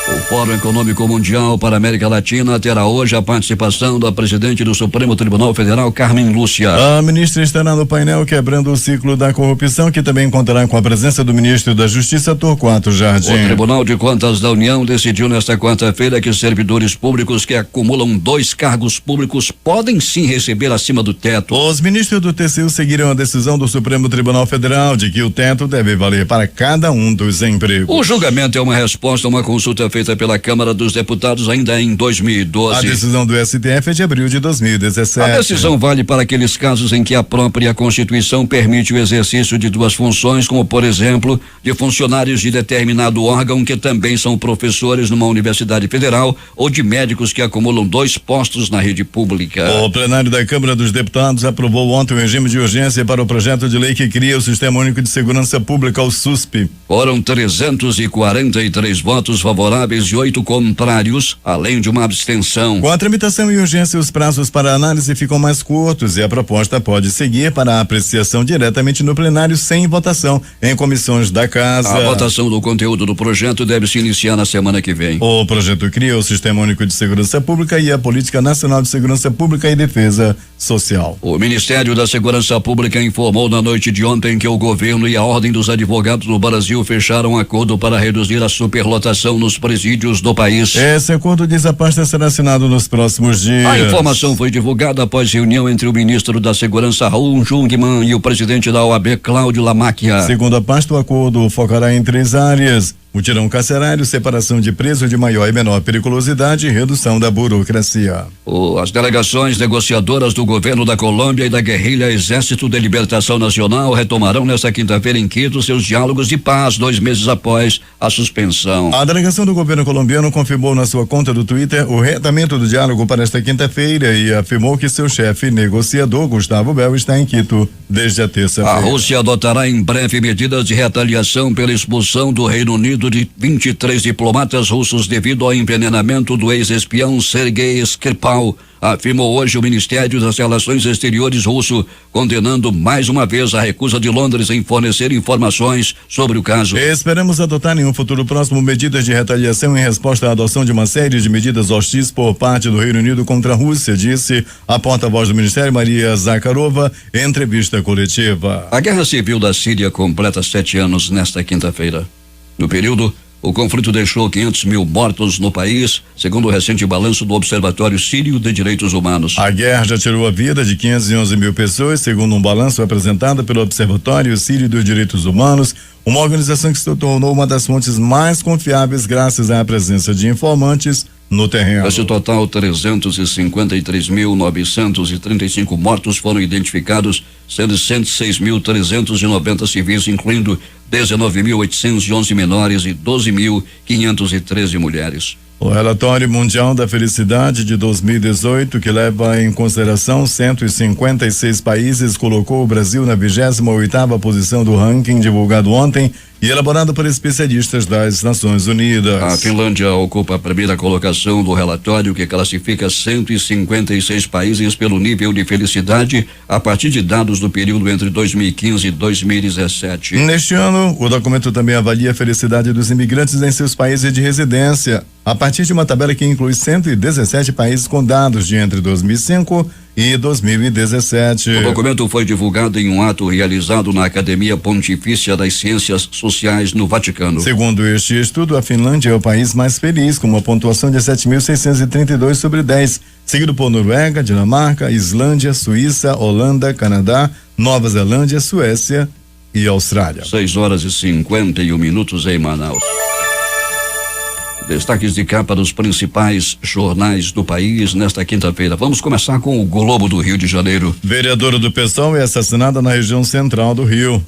Speaker 1: O Fórum Econômico Mundial para a América Latina terá hoje a participação da presidente do Supremo Tribunal Federal, Carmen Lúcia.
Speaker 3: A ministra estará no painel quebrando o ciclo da corrupção, que também contará com a presença do ministro da Justiça, Torquato Jardim.
Speaker 1: O Tribunal de Contas da União decidiu nesta quarta-feira que servidores públicos que acumulam 2 cargos públicos podem sim receber acima do teto.
Speaker 3: Os ministros do TCU seguiram a decisão do Supremo Tribunal Federal de que o teto deve valer para cada um dos empregos.
Speaker 1: O julgamento é uma resposta a uma consulta feita pela Câmara dos Deputados ainda em 2012.
Speaker 3: A decisão do STF é de abril de 2017.
Speaker 1: A decisão vale para aqueles casos em que a própria Constituição permite o exercício de 2 funções, como por exemplo, de funcionários de determinado órgão que também são professores numa universidade federal ou de médicos que acumulam 2 postos na rede pública.
Speaker 3: O plenário da Câmara dos Deputados aprovou ontem o regime de urgência para o projeto de lei que cria o Sistema Único de Segurança Pública, o SUSP.
Speaker 1: Foram 343 votos favoráveis e 8 contrários, além de uma abstenção.
Speaker 3: Com a tramitação em urgência, os prazos para análise ficam mais curtos e a proposta pode seguir para a apreciação diretamente no plenário sem votação em comissões da casa.
Speaker 1: A votação do conteúdo do projeto deve se iniciar na semana que vem.
Speaker 3: O projeto cria o Sistema Único de Segurança Pública e a Política Nacional de Segurança Pública e Defesa Social.
Speaker 1: O Ministério da Segurança Pública informou na noite de ontem que o governo e a Ordem dos Advogados no Brasil fecharam um acordo para reduzir a superlotação nos presídios do país.
Speaker 3: Esse acordo, diz a pasta, será assinado nos próximos dias.
Speaker 1: A informação foi divulgada após reunião entre o ministro da Segurança, Raul Jungmann, e o presidente da OAB, Cláudio Lamacchia.
Speaker 3: Segundo a pasta, o acordo focará em 3 áreas: mutirão carcerário, separação de preso de maior e menor periculosidade e redução da burocracia.
Speaker 1: As delegações negociadoras do governo da Colômbia e da guerrilha Exército de Libertação Nacional retomarão nesta quinta-feira em Quito seus diálogos de paz 2 meses após a suspensão.
Speaker 3: A delegação do governo colombiano confirmou na sua conta do Twitter o reatamento do diálogo para esta quinta-feira e afirmou que seu chefe negociador, Gustavo Bell, está em Quito desde a terça-feira.
Speaker 1: A Rússia adotará em breve medidas de retaliação pela expulsão do Reino Unido de 23 diplomatas russos devido ao envenenamento do ex-espião Sergei Skripal, afirmou hoje o Ministério das Relações Exteriores russo, condenando mais uma vez a recusa de Londres em fornecer informações sobre o caso.
Speaker 3: Esperamos adotar em um futuro próximo medidas de retaliação em resposta à adoção de uma série de medidas hostis por parte do Reino Unido contra a Rússia, disse a porta-voz do Ministério, Maria Zakharova, em entrevista coletiva.
Speaker 1: A guerra civil da Síria completa 7 anos nesta quinta-feira. No período, o conflito deixou 500 mil mortos no país, segundo o recente balanço do Observatório Sírio de Direitos Humanos.
Speaker 3: A guerra já tirou a vida de 511 mil pessoas, segundo um balanço apresentado pelo Observatório Sírio dos Direitos Humanos, uma organização que se tornou uma das fontes mais confiáveis graças à presença de informantes no terreno.
Speaker 1: Desse total, 353.935 mortos foram identificados, sendo 106.390 civis, incluindo 19.811 menores e 12.513 mulheres.
Speaker 3: O relatório mundial da felicidade de 2018, que leva em consideração 156 países, colocou o Brasil na 28ª posição do ranking divulgado ontem e elaborado por especialistas das Nações Unidas.
Speaker 1: A Finlândia ocupa a primeira colocação do relatório, que classifica 156 países pelo nível de felicidade a partir de dados do período entre 2015 e 2017.
Speaker 3: Neste ano, o documento também avalia a felicidade dos imigrantes em seus países de residência, a partir de uma tabela que inclui 117 países com dados de entre 2005 e 2017.
Speaker 1: O documento foi divulgado em um ato realizado na Academia Pontifícia das Ciências Sociais no Vaticano.
Speaker 3: Segundo este estudo, a Finlândia é o país mais feliz, com uma pontuação de 7.632 sobre 10, seguido por Noruega, Dinamarca, Islândia, Suíça, Holanda, Canadá, Nova Zelândia, Suécia e Austrália.
Speaker 1: 6:51 em Manaus. Destaques de capa dos principais jornais do país nesta quinta-feira. Vamos começar com o Globo do Rio de Janeiro.
Speaker 3: Vereadora do PSOL é assassinada na região central do Rio.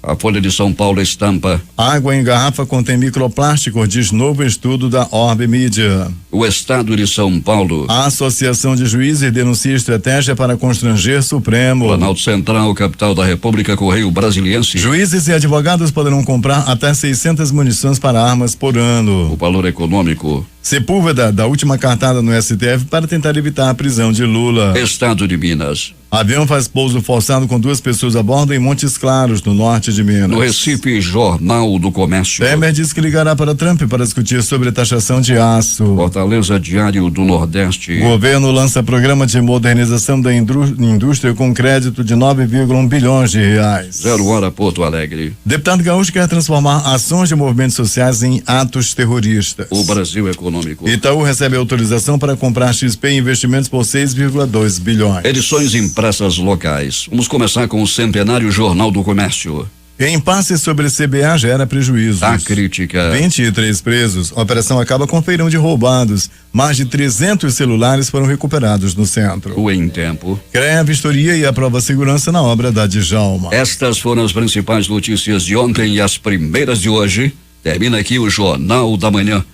Speaker 1: A Folha de São Paulo estampa:
Speaker 3: água em garrafa contém microplástico, diz novo estudo da Orbe Mídia.
Speaker 1: O Estado de São Paulo.
Speaker 3: A Associação de Juízes denuncia estratégia para constranger Supremo.
Speaker 1: Planalto Central, capital da República, Correio Brasiliense.
Speaker 3: Juízes e advogados poderão comprar até 600 munições para armas por ano.
Speaker 1: O Valor Econômico.
Speaker 3: Sepúlveda da última cartada no STF para tentar evitar a prisão de Lula.
Speaker 1: Estado de Minas.
Speaker 3: Avião faz pouso forçado com 2 pessoas a bordo em Montes Claros, no norte de Minas.
Speaker 1: No Recife, Jornal do Comércio.
Speaker 3: Temer diz que ligará para Trump para discutir sobre taxação de aço.
Speaker 1: Fortaleza, Diário do Nordeste.
Speaker 3: Governo lança programa de modernização da indústria com crédito de 9,1 bilhões de reais.
Speaker 1: 0 hora, Porto Alegre.
Speaker 3: Deputado gaúcho quer transformar ações de movimentos sociais em atos terroristas.
Speaker 1: O Brasil Econômico.
Speaker 3: Itaú recebe autorização para comprar XP Investimentos por 6,2 bilhões.
Speaker 1: Edições impressas locais. Vamos começar com o centenário Jornal do Comércio.
Speaker 3: Impasse sobre CBA gera prejuízos.
Speaker 1: A crítica.
Speaker 3: 23 presos. A operação acaba com feirão de roubados. Mais de 300 celulares foram recuperados no centro.
Speaker 1: O Em Tempo.
Speaker 3: CREA vistoria e aprova segurança na obra da Djalma.
Speaker 1: Estas foram as principais notícias de ontem e as primeiras de hoje. Termina aqui o Jornal da Manhã.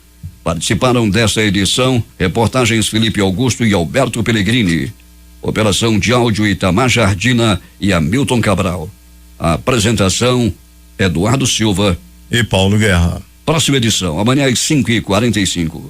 Speaker 1: Participaram desta edição reportagens Felipe Augusto e Alberto Pellegrini. Operação de áudio Itamar Jardina e Hamilton Cabral. A apresentação Eduardo Silva
Speaker 3: e Paulo Guerra.
Speaker 1: Próxima edição, amanhã às 5h45.